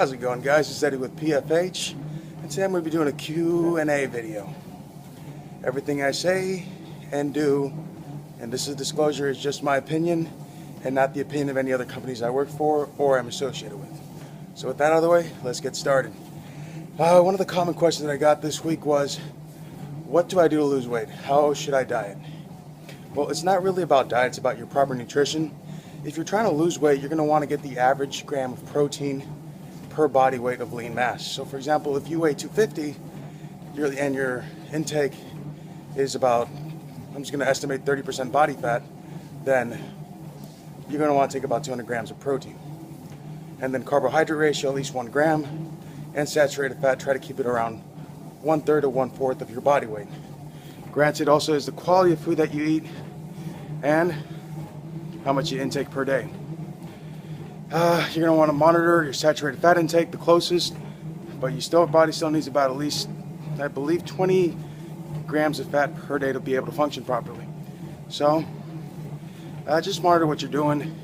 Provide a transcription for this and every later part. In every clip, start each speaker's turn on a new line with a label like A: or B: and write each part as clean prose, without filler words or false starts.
A: How's it going, guys? It's Eddie with PFH, and today I'm going to be doing a Q&A video. Everything I say and do, and this is disclosure, is just my opinion and not the opinion of any other companies I work for or I'm associated with. So with that out of the way, let's get started. One of the common questions that I got this week was, what do I do to lose weight? How should I diet? Well, it's not really about diet, it's about your proper nutrition. If you're trying to lose weight, you're going to want to get the average gram of protein per body weight of lean mass. So for example, if you weigh 250 and your intake is about, I'm just going to estimate 30% body fat, then you're going to want to take about 200 grams of protein. And then carbohydrate ratio, at least 1 gram, and saturated fat, try to keep it around 1/3 to 1/4 of your body weight. Granted, also is the quality of food that you eat and how much you intake per day. You're going to want to monitor your saturated fat intake the closest, but your body still needs about at least, I believe, 20 grams of fat per day to be able to function properly. So just monitor what you're doing,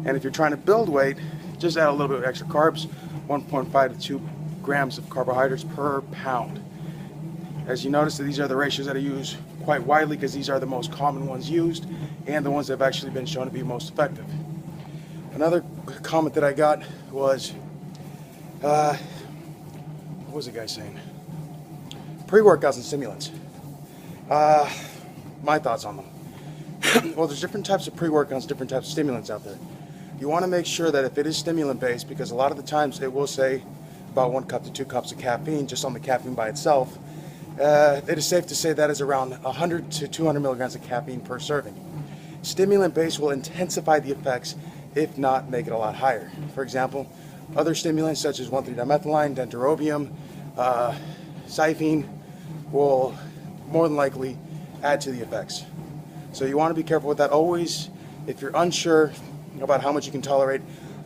A: and if you're trying to build weight, just add a little bit of extra carbs, 1.5 to 2 grams of carbohydrates per pound. As you notice, these are the ratios that I use quite widely because these are the most common ones used and the ones that have actually been shown to be most effective. Another comment that I got was, what was the guy saying? Pre-workouts and stimulants. My thoughts on them. Well, there's different types of pre-workouts, different types of stimulants out there. You want to make sure that if it is stimulant-based, because a lot of the times it will say about 1 cup to 2 cups of caffeine just on the caffeine by itself, it is safe to say that is around 100 to 200 milligrams of caffeine per serving. Stimulant-based will intensify the effects, if not make it a lot higher. For example, other stimulants such as 1,3-dimethylamine, denterobium, cyphine will more than likely add to the effects. So you want to be careful with that. Always, if you're unsure about how much you can tolerate,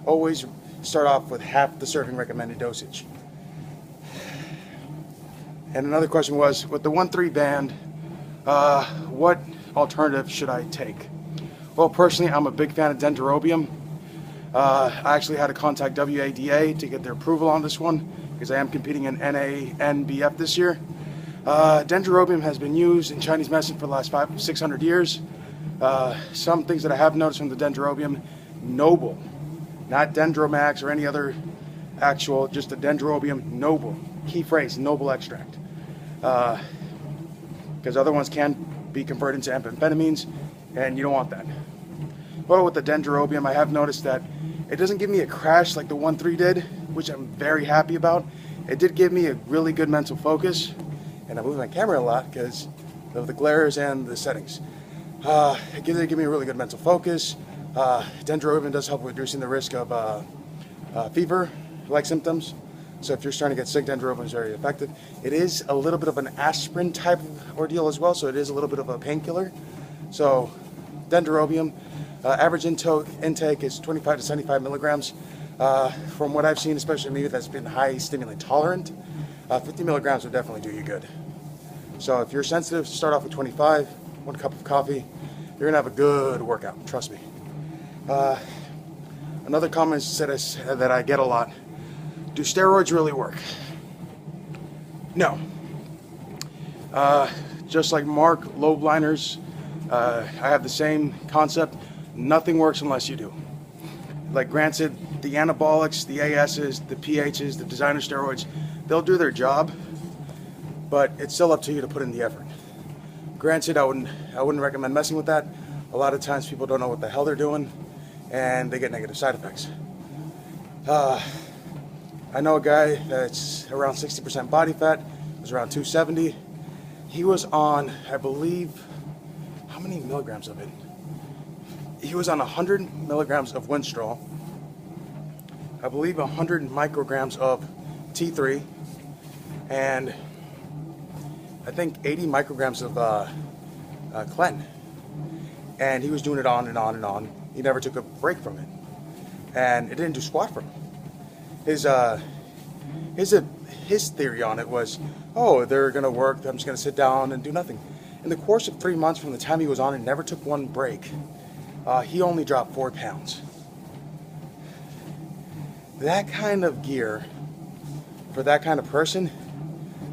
A: always start off with half the serving recommended dosage. And another question was, with the 1,3 band, what alternative should I take? Well, personally, I'm a big fan of denterobium. I actually had to contact WADA to get their approval on this one because I am competing in NANBF this year. Denterobium has been used in Chinese medicine for the last 500-600 years. Some things that I have noticed from the denterobium: noble, not dendromax or any other actual, just the denterobium noble. Key phrase, noble extract. Because other ones can be converted into amphetamines, and you don't want that. But with the denterobium, I have noticed that it doesn't give me a crash like the 1,3 did, which I'm very happy about. It did give me a really good mental focus, and I move my camera a lot because of the glares and the settings. It did give me a really good mental focus. Denterobium does help with reducing the risk of fever-like symptoms. So if you're starting to get sick, denterobium is very effective. It is a little bit of an aspirin type ordeal as well, so it is a little bit of a painkiller. So denterobium, average intake is 25 to 75 milligrams. From what I've seen, especially me that's been high stimulant tolerant, 50 milligrams would definitely do you good. So if you're sensitive, start off with 25, 1 cup of coffee. You're gonna have a good workout, trust me. Another comment that I get a lot: do steroids really work? No. Just like Mark, low blinders, I have the same concept. Nothing works unless you do. Like, granted, the anabolics, the ASs, the PHs, the designer steroids, they'll do their job, but it's still up to you to put in the effort. Granted, I wouldn't recommend messing with that. A lot of times people don't know what the hell they're doing, and they get negative side effects. I know a guy that's around 60% body fat, was around 270. He was on, I believe, how many milligrams of it? He was on 100 milligrams of Winstrol, I believe 100 micrograms of T3, and I think 80 micrograms of Clen. And he was doing it on and on and on. He never took a break from it, and it didn't do squat for him. His theory on it was, oh, they're gonna work, I'm just gonna sit down and do nothing. In the course of 3 months from the time he was on and never took one break, he only dropped 4 pounds. That kind of gear for that kind of person,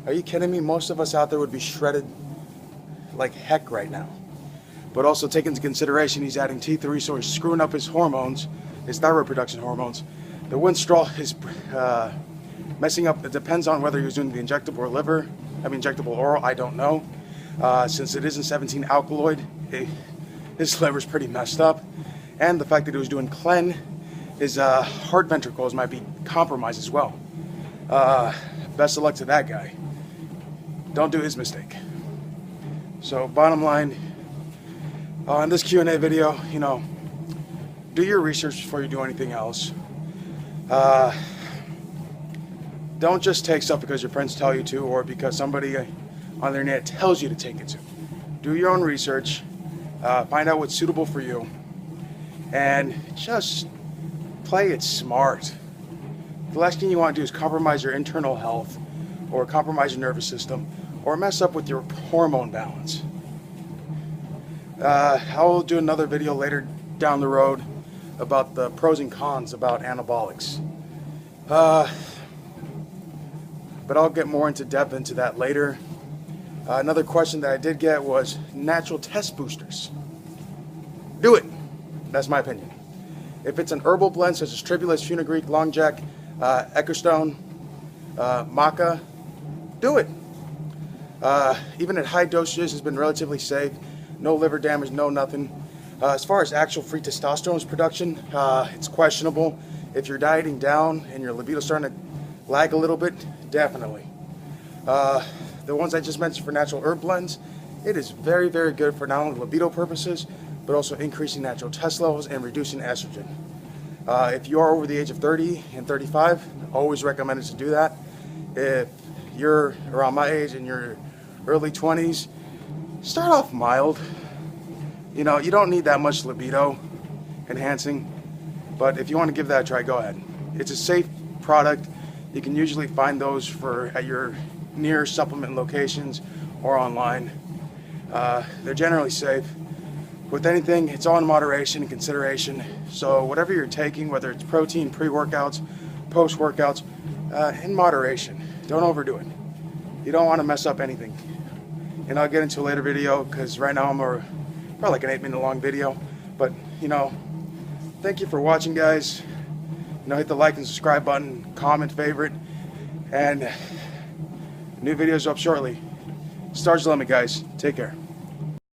A: are you kidding me? Most of us out there would be shredded like heck right now. But also take into consideration he's adding T3, so he's screwing up his hormones, his thyroid production hormones. The Winstrol is messing up. It depends on whether he was doing the injectable or injectable oral, I don't know. Since it isn't 17 alkaloid, his liver's pretty messed up. And the fact that he was doing Clen, his heart ventricles might be compromised as well. Best of luck to that guy. Don't do his mistake. So bottom line, in this Q&A video, you know, do your research before you do anything else. Don't just take stuff because your friends tell you to, or because somebody on the internet tells you to take it to. Do your own research, find out what's suitable for you, and just play it smart. The last thing you want to do is compromise your internal health, or compromise your nervous system, or mess up with your hormone balance. I'll do another video later down the road about the pros and cons about anabolics. But I'll get more into depth into that later. Another question that I did get was natural test boosters. Do it. That's my opinion. If it's an herbal blend such as tribulus, fenugreek, longjack, eckerstone, maca, do it. Even at high dosages, it's been relatively safe. No liver damage, no nothing. As far as actual free testosterone production, it's questionable. If you're dieting down and your libido starting to lag a little bit, definitely. The ones I just mentioned for natural herb blends, it is very, very good for not only libido purposes, but also increasing natural test levels and reducing estrogen. If you are over the age of 30 and 35, always recommended to do that. If you're around my age and you're early 20s, start off mild. You know, you don't need that much libido enhancing, but if you want to give that a try, go ahead. It's a safe product. You can usually find those at your near supplement locations or online. They're generally safe. With anything, it's all in moderation and consideration. So whatever you're taking, whether it's protein, pre-workouts, post-workouts, in moderation. Don't overdo it. You don't want to mess up anything. And I'll get into a later video because right now I'm probably like an 8-minute long video. But, you know, thank you for watching, guys. You know, hit the like and subscribe button, comment, favorite, and new videos up shortly. Stars the limit, guys. Take care.